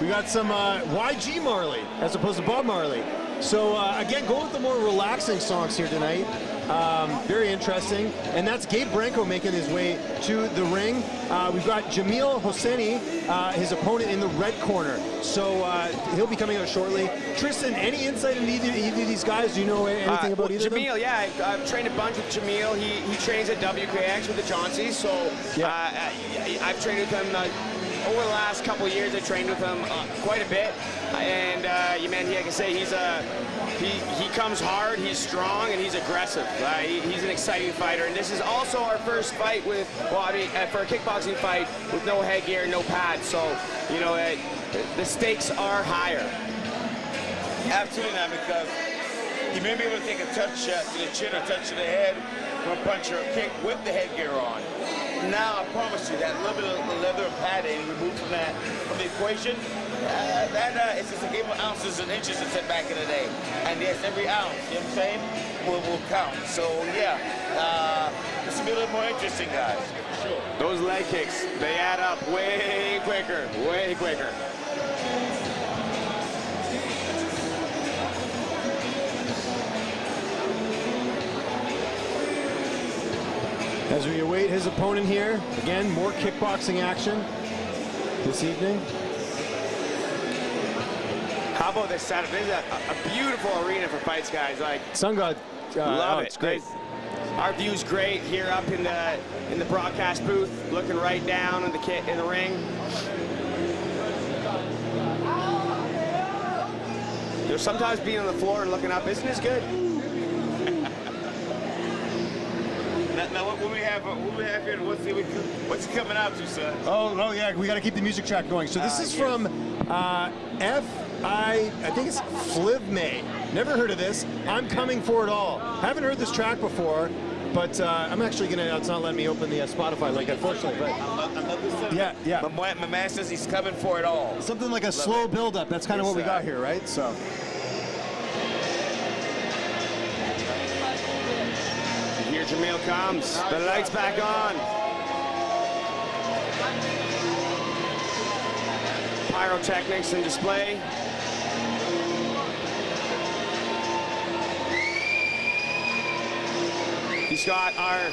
We got some YG Marley as opposed to Bob Marley. So again, going with the more relaxing songs here tonight. Very interesting. And that's Gabe Branco making his way to the ring. We've got JAMEEL HOSSEINI, his opponent in the red corner. So he'll be coming out shortly. Tristan, any insight into either of these guys? Do you know anything about either of them? JAMEEL, yeah, I've trained a bunch with JAMEEL. He trains at WKX with the Johnsys. So yeah. I've trained with him over the last couple of years. I trained with him quite a bit. And man, like I say, he comes hard, he's strong, and he's aggressive. He's an exciting fighter. And this is also our first fight with, well, I mean, for a kickboxing fight with no headgear, no pads. So, you know, the stakes are higher. Absolutely not, because he may be able to take a touch to the chin or touch to the head from a punch or a kick with the headgear on. Now, I promise you, that little bit of the leather padding removed from the equation, it's just a game of ounces and inches that said back in the day. And yes, every ounce, you know what I'm saying, will count. So, yeah, this will be a little more interesting, guys. Sure. Those leg kicks, they add up way quicker, way quicker. As we await his opponent here, again, more kickboxing action this evening. How about this setup? This is a beautiful arena for fights, guys. Like, Sun God, love it. It's great. Our view's great here up in the broadcast booth, looking right down in the ring. You know, sometimes being on the floor and looking up isn't as good. Now, what we have here, what's it coming out to, son? Oh yeah, we got to keep the music track going. So this is from I think it's Flivme. Never heard of this. I'm Coming For It All. Haven't heard this track before, but I'm actually gonna. It's not letting me open the Spotify link, unfortunately. But I love this song. yeah. My man says he's coming for it all. Something like a slow build-up. That's kind of what we got here, right? So. Here JAMEEL comes. The lights back on. Pyrotechnics in display. He's got our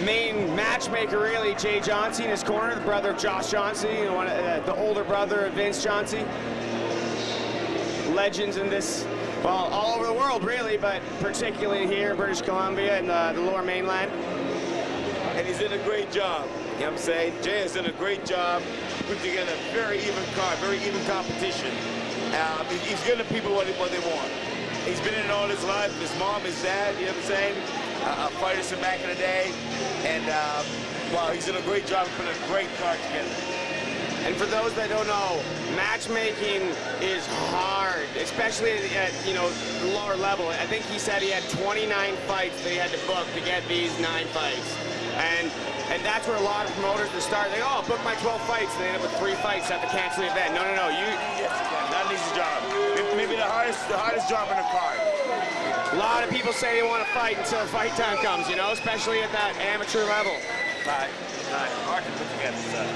main matchmaker, really, Jay Johnsy in his corner, the brother of Josh Johnsy, the older brother of Vince Johnsy. Legends in this, well, all over the world, really, but particularly here in British Columbia and the lower mainland. And he's done a great job. You know what I'm saying? Jay has done a great job putting together a very even card, very even competition. He's giving people what they want. He's been in it all his life. His mom, his dad, you know what I'm saying? Fighters from back in the day. And, wow, he's done a great job putting a great card together. And for those that don't know, matchmaking is hard, especially at the lower level. I think he said he had 29 fights that he had to book to get these 9 fights. And that's where a lot of promoters at the start, they go, oh, book my 12 fights, and they end up with 3 fights, have to cancel the event. No, Yes, not an easy job. Maybe the hardest job in the card. A lot of people say they want to fight until fight time comes, especially at that amateur level. Right. Hard to put together, son.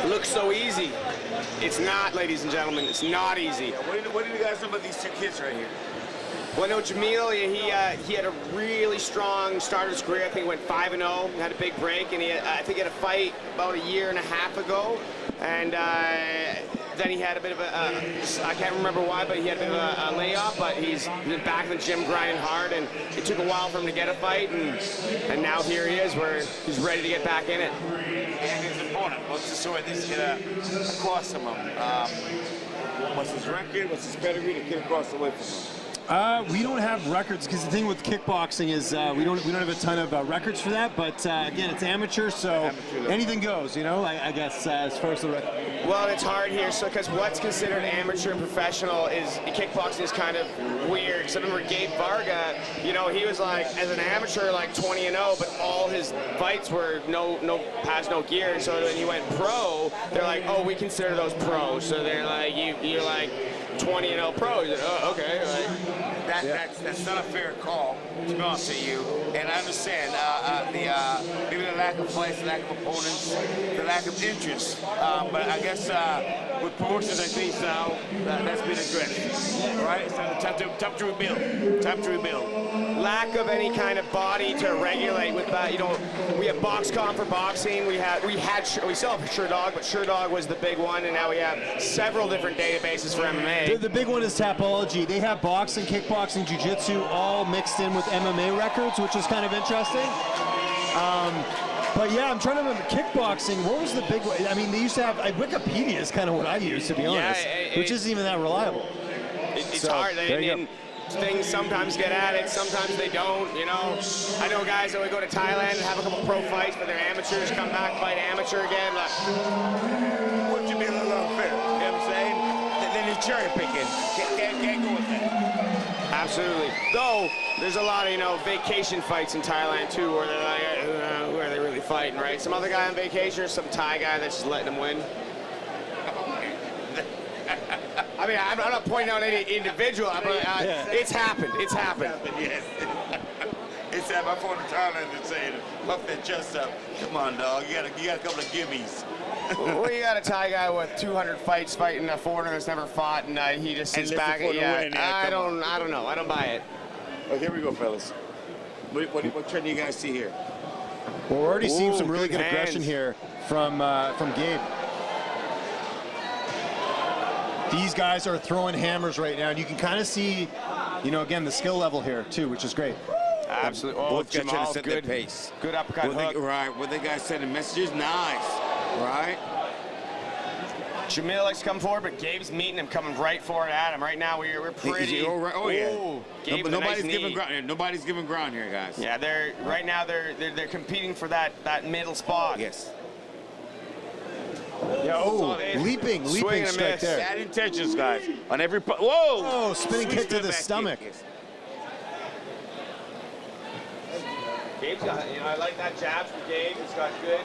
Looks so easy. It's not, ladies and gentlemen. It's not easy. Yeah, what do you guys know about these 2 kids right here? Well, no, JAMEEL, he had a really strong start of his career. I think he went 5-0, had a big break, and I think he had a fight about 1.5 years ago, and then he had a bit of I can't remember why, but he had a bit of a layoff, but he's been back in the gym grinding hard, and it took a while for him to get a fight, and now here he is, where he's ready to get back in it. And his opponent, what's the story this kid across from him? What's his record? What's his pedigree? The kid across the way from him. We don't have records because the thing with kickboxing is we don't have a ton of records for that. But again, it's amateur, so anything goes. I guess as far as the record. Well, it's hard here, so because what's considered amateur and professional is kickboxing is kind of weird. So I remember Gabe Varga, he was like as an amateur like 20-0, but all his fights were no pads, no gear. And so when he went pro, they're like, oh, we consider those pros. So they're like, you're like 20-0 pro. He's like, oh, okay. Like, that's not a fair call, to be honest with you. And I understand maybe the lack of fights, the lack of opponents, the lack of interest. But I guess with promotions like these now, that's been addressed. Right? It's time to rebuild. Time to rebuild. Lack of any kind of body to regulate with that. You know, we have BoxCon for boxing. We still have SureDog, but SureDog was the big one, and now we have several different databases for MMA. The big one is Tapology. They have boxing, kickboxing, jiu-jitsu all mixed in with MMA records, which is kind of interesting. But yeah, I'm trying to remember kickboxing. What was the big one? I mean, they used to have Wikipedia is kind of what I use, to be honest, which isn't even that reliable. It's hard. And things sometimes get added, sometimes they don't. You know, I know guys that would go to Thailand and have a couple pro fights, but they're amateurs, come back, fight amateur again. Would you be a little unfair? You know what I'm saying? And then you're cherry picking. Can't go with that. Absolutely. Though there's a lot of, you know, vacation fights in Thailand too, where they're like, who are they really fighting, right? Some other guy on vacation or some Thai guy that's just letting them win. I mean, I'm not pointing out any individual, but it's happened. It's happened. Yes. It's at my phone in Thailand and saying, puff that chest up. Come on, dog. You got a couple of gimmies. Well, you got a Thai guy with 200 fights fighting a foreigner that's never fought, and he just sits back. I don't know. I don't buy it. Oh, here we go, fellas. What trend do you guys see here? Well, we're already seeing some really good aggression here from Gabe. These guys are throwing hammers right now, and you can kind of see, you know, again, the skill level here, too, which is great. Absolutely. Oh, Both guys trying to set good their pace. Good uppercut hook. Right, what they guys sending messages, nice. Right? JAMEEL likes to come forward, but Gabe's meeting him, coming right forward at him. Right now, we're pretty. Oh, yeah. Ooh, Gabe with nobody's a nice giving knee. ground here. Nobody's giving ground here, guys. Yeah, they're competing for that middle spot. Yes. Yeah, leaping strike there. Bad intentions, guys. On every whoa! Oh, spinning kick to the stomach. Gabe's got, you know, I like that jab from Gabe. He's got good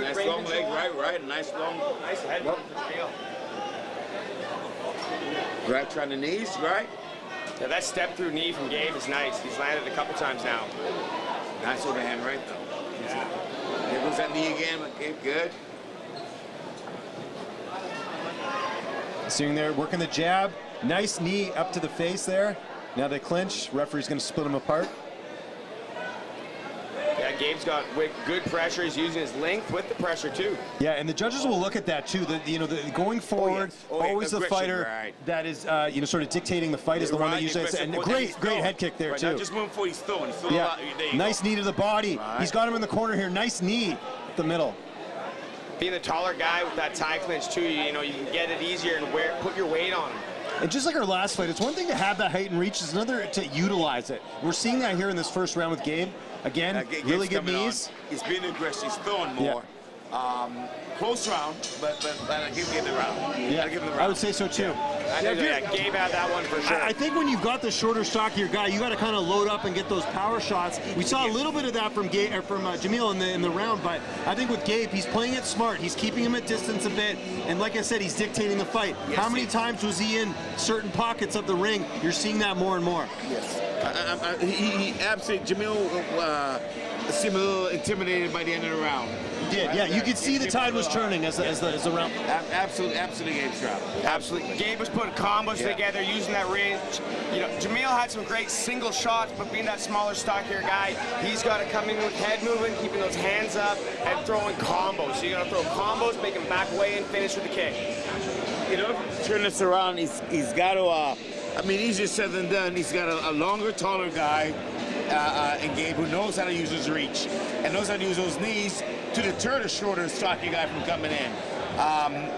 Nice range long control. leg, right. Nice head movement for JAMEEL. Right, trying the knees, right? Yeah, that step through knee from Gabe is nice. He's landed a couple times now. Nice overhand right though. Yeah. There goes that knee again. Okay, good. Seeing there, working the jab. Nice knee up to the face there. Now they clinch. Referee's going to split them apart. Yeah, Gabe's got good pressure. He's using his length with the pressure too. Yeah, and the judges will look at that too. Going forward, always the fighter that is, sort of dictating the fight is the one that usually. And great head kick there too. Not just moving forward, he's throwing. Yeah, nice knee to the body. Right. He's got him in the corner here. Nice knee, up the middle. Being the taller guy with that tie clinch too, you can get it easier and put your weight on him. And just like our last fight, it's one thing to have that height and reach, it's another to utilize it. We're seeing that here in this first round with Gabe. Again, really good knees. He's being aggressive. He's throwing more. Yeah. Close round, but I give him the round. Yeah, I would say so too. Gabe had that one for sure. I think when you've got the shorter, stockier guy, you got to kind of load up and get those power shots. We saw a little bit of that from JAMEEL in the round, but I think with Gabe, he's playing it smart. He's keeping him at distance a bit, and like I said, he's dictating the fight. Yes, how many times was he in certain pockets of the ring? You're seeing that more and more. Yes. He absolutely, JAMEEL seemed a little intimidated by the end of the round. He did, yeah. You could see the tide was turning as the round. Absolutely, Gabe's round. Absolutely. Gabe was putting combos together, using that range. JAMEEL had some great single shots, but being that smaller, stockier guy, he's got to come in with head movement, keeping those hands up, and throwing combos. So you got to throw combos, make him back away, and finish with the kick. To turn this around, he's got to. Easier said than done. He's got a longer, taller guy in Gabe who knows how to use his reach and knows how to use those knees to deter the shorter, stocky guy from coming in.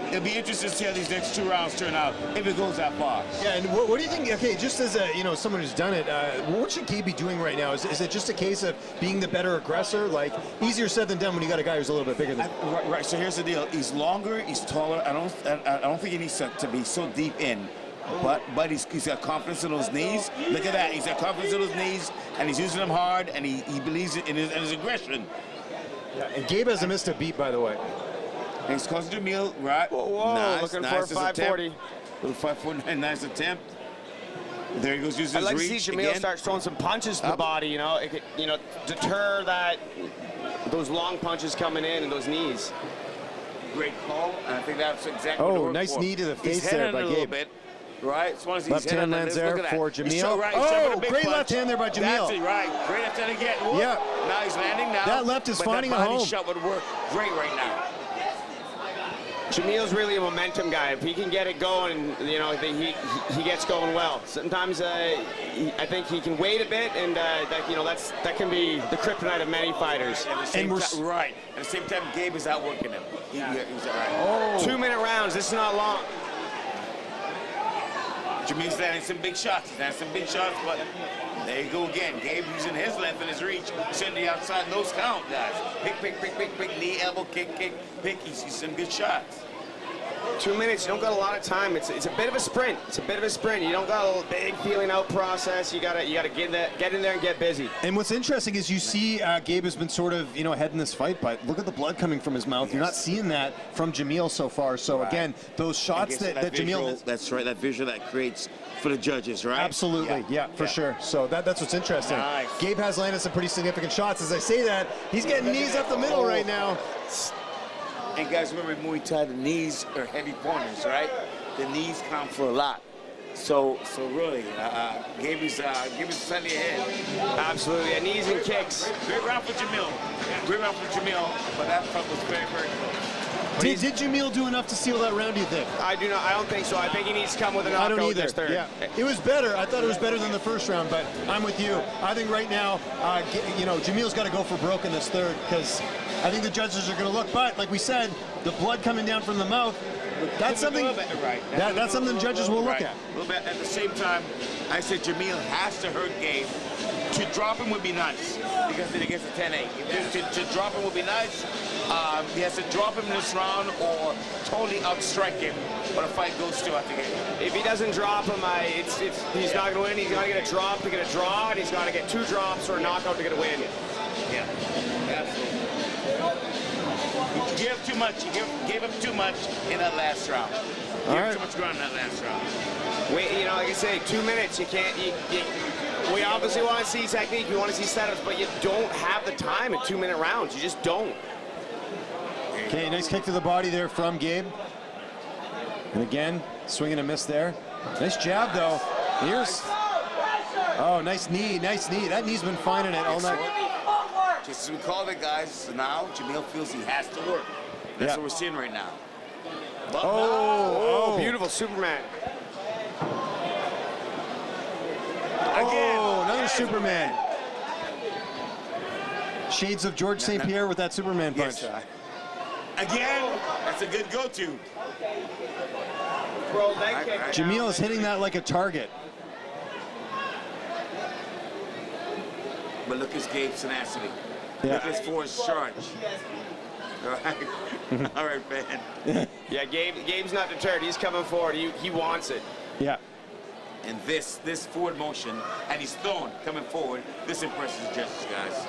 It'll be interesting to see how these next 2 rounds turn out if it goes that far. Yeah, and what do you think? Okay, just as someone who's done it, what should Gabe be doing right now? Is it just a case of being the better aggressor? Like easier said than done when you got a guy who's a little bit bigger than. Right. So here's the deal. He's longer. He's taller. I don't think he needs to be so deep in. But he's got confidence in those knees. Look at that. He's got confidence in those knees, and he's using them hard, and he believes in his aggression. Yeah, and Gabe hasn't missed a beat, by the way. And he's close to JAMEEL, right? Whoa, looking for a 540. Little 549, nice attempt. There he goes, using I'd his like to reach see Jameel again. start throwing some punches to the body, you know. It could, you know, deter those long punches coming in and those knees. Great call, and I think that's exactly what Oh, worked nice for. knee to the He's face there heading by a little Gabe. bit, right? As long as he's Left hand heading lands this, there look at for that. He's Jameel. right, he's throwing Oh, a big great punch. left hand there by Jameel. That's it, right. Great left hand again. Whoop. Yeah. Now he's landing now. That left is but finding a that body home. shot would work great right now. Jameel's really a momentum guy. If he can get it going, you know, he gets going well. Sometimes I think he can wait a bit, and that can be the kryptonite of many fighters. At the same time, right. At the same time, Gabe is outworking him. He's all right. Oh. 2-minute rounds. This is not long. Jameel's landing some big shots. He's landing some big shots, but there you go again. Gabe using his length and his reach, sitting the outside, and those count, guys. Pick, knee, elbow, kick, pick. He's some good shots. 2 minutes, you don't got a lot of time. It's a bit of a sprint. It's a bit of a sprint. You don't got a little big feeling out process. You gotta get in there and get busy. And what's interesting is you see Gabe has been sort of, ahead in this fight, but look at the blood coming from his mouth. Yes. You're not seeing that from Jameel so far. So again, those shots that Jameel... That's right, that visual that creates for the judges, right? Absolutely, yeah, for sure. So that's what's interesting. Nice. Gabe has landed some pretty significant shots. As I say that, he's getting knees up the middle right now. And guys, remember Muay Thai, the knees are heavy pointers, right? The knees count for a lot. So really, Gabe is plenty ahead. Absolutely, and knees and kicks. Great round for Jameel. Great round for Jameel, but that fight was very, very close. Did Jameel do enough to seal that round, do you think? I don't think so. I think he needs to come with a knockout. I don't either. This third. Yeah, it was better. I thought it was better than the first round, but I'm with you. I think right now, Jameel's got to go for broke in this third because I think the judges are going to look. But like we said, the blood coming down from the mouth. That's something. Right. That's something the judges will look at. A little bit. At the same time, I said Jameel has to hurt Gabe. To drop him would be nice because then he gets a 10-8. To drop him would be nice. He has to drop him in this round or totally outstrike him when a fight goes to, I think. If he doesn't drop him, he's not going to win. He's got to get a drop to get a draw, and he's got to get 2 drops or a knockout to get a win. Yeah, absolutely. You gave too much. You gave up too much in that last round. You gave too much ground in that last round. Wait, like I say, 2 minutes. You can't. We obviously want to see technique. We want to see setups, but you don't have the time in 2-minute rounds. You just don't. Okay, nice kick to the body there from Gabe. And again, swing and a miss there. Nice jab though. Here's. Oh, nice knee, nice knee. That knee's been finding it all night. Just as we call it, guys, so now Jameel feels he has to work. That's what we're seeing right now. But oh, beautiful Superman. Again. Oh, another Superman. Shades of George St. Pierre with that Superman punch. Yes, again, that's a good go-to. Jameel is hitting that like a target. But look at Gabe's tenacity. Yeah. Look at his forced charge. All right, all right, man. Yeah, Gabe's not deterred. He's coming forward. He wants it. Yeah. And this forward motion, and he's throwing, coming forward. This impresses the judges, guys.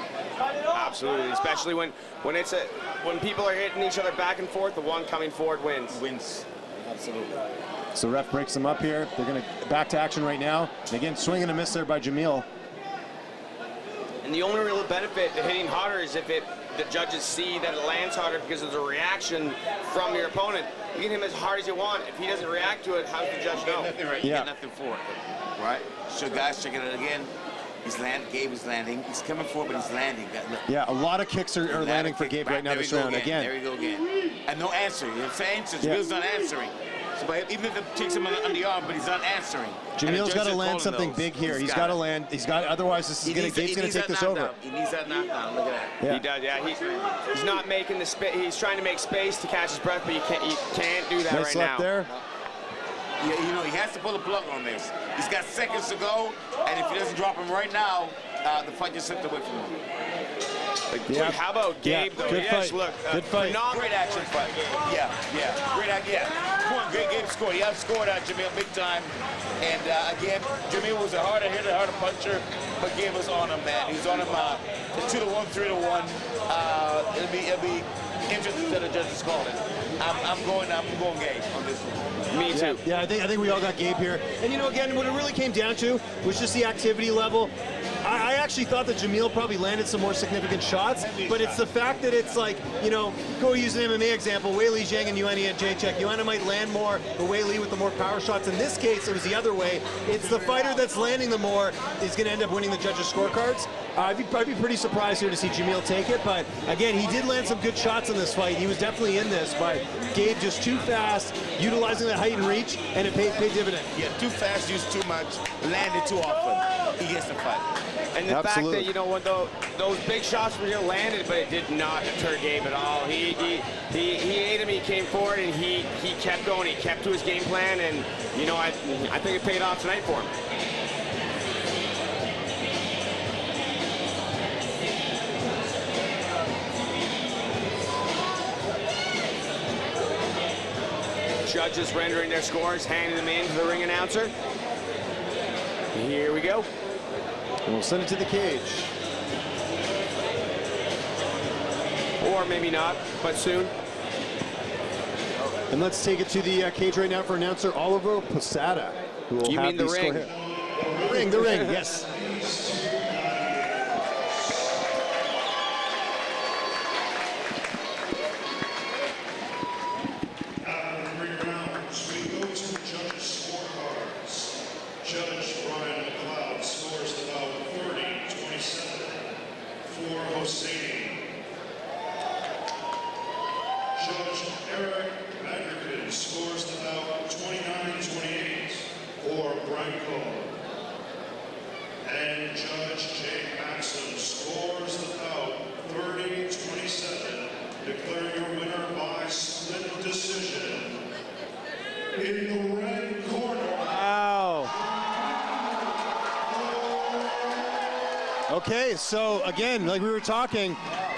Absolutely, especially when people are hitting each other back and forth. The one coming forward wins. Absolutely. So ref breaks them up here. They're going to back to action right now. And again, swing and a miss there by Jameel. And the only real benefit to hitting harder is if the judges see that it lands harder because of the reaction from your opponent. You can hit him as hard as you want. If he doesn't react to it, how does the judge know? Nothing, right? You get nothing for it. Right? So guys, checking it again. Gabe is landing. He's coming forward, but he's landing. Yeah, a lot of kicks are landing for Gabe right now this round. Again. There we go again. And no answer. You know what I'm saying? So Jameel's not answering. So even if it takes him on the arm, but he's not answering. Jameel's got to land something big here. He's got to land. Otherwise, Gabe's going to take this over. He needs that knockdown. Look at that. Yeah. He does. Yeah. He's not making the space. He's trying to make space to catch his breath, but you can't do that nice right now. There. Yeah, he has to pull the plug on this. He's got seconds to go, and if he doesn't drop him right now, the fight just slipped away from him. Yeah. How about Gabe, though? Good fight. Look, good fight. Great action fight. Yeah. Great action. Yeah. Great Gabe scored. He outscored Jameel big time. And again, Jameel was a harder hitter, harder puncher, but Gabe was on him, man. He was on him 2-1, 3-1. It'll be interested in the judges called it. I'm going Gabe on this one. Me too. Yeah, I think we all got Gabe here. And you know, again, what it really came down to was just the activity level. I actually thought that JAMEEL probably landed some more significant shots, but it's the fact that it's like, you know, go use an MMA example, Wei Li Zhang and Yuan Jacek. Yuan might land more, but Wei Li with the more power shots. In this case, it was the other way. It's the fighter that's landing the more is going to end up winning the judges' scorecards. I'd be pretty surprised here to see JAMEEL take it, but again, he did land some good shots in this fight. He was definitely in this, but Gabe just too fast, utilizing that height and reach, and it paid dividend. Yeah, too fast, used too much, landed too often. He gets the fight. And the fact that, you know, when those big shots were here landed, but it did not deter Gabe at all. He ate him, he came forward, and he kept going. He kept to his game plan, and, you know, I think it paid off tonight for him. Judges rendering their scores, handing them in to the ring announcer. Here we go. And we'll send it to the cage. Or maybe not, but soon. And let's take it to the cage right now for announcer Oliver Posada, who will You have mean the ring? The ring, yes. HOSSEINI. Judge Eric Magrican scores the bout 29-28 for BRANCO. And Judge Jay Maxim scores the bout 30-27, declaring your winner by split decision. In the red corner. Wow. Okay, so again, like we were talking,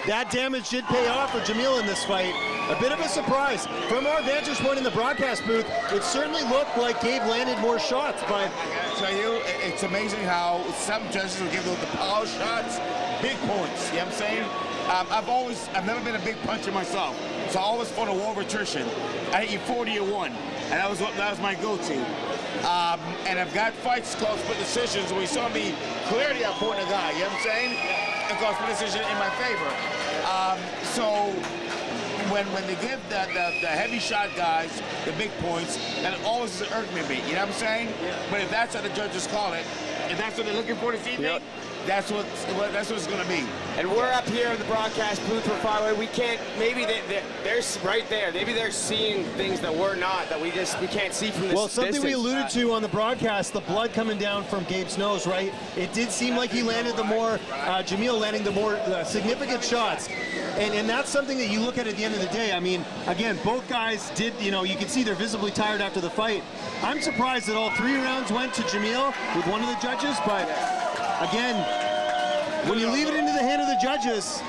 that damage did pay off for JAMEEL in this fight. A bit of a surprise. From our vantage point in the broadcast booth, it certainly looked like Gabe landed more shots, but I gotta tell you, it's amazing how some judges will give the power shots big points. You know what I'm saying? I've never been a big puncher myself, so I always fought a war of attrition. I hit you 40-1, and that was my go-to. And I've got fights called split decisions where you saw me clearly outpoint a guy, you know what I'm saying? And called split decision in my favor. So when they give the heavy shot guys the big points, that always irks me a bit, you know what I'm saying? But if that's how the judges call it, if that's what they're looking for this evening, that's what it's going to be. And we're up here in the broadcast booth for Fireway. We can't, maybe they're right there. Maybe they're seeing things that we're not, that we can't see from this well, something distance. we alluded to on the broadcast, the blood coming down from Gabe's nose, right? It did seem like he landed the more, JAMEEL landing the more significant shots. And that's something that you look at the end of the day. I mean, again, both guys did, you know, you can see they're visibly tired after the fight. I'm surprised that all 3 rounds went to JAMEEL with one of the judges, but again, when you leave it into the hand of the judges,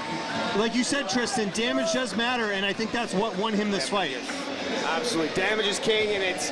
like you said, Tristan, damage does matter, and I think that's what won him this fight. Absolutely. Damage is king, and it's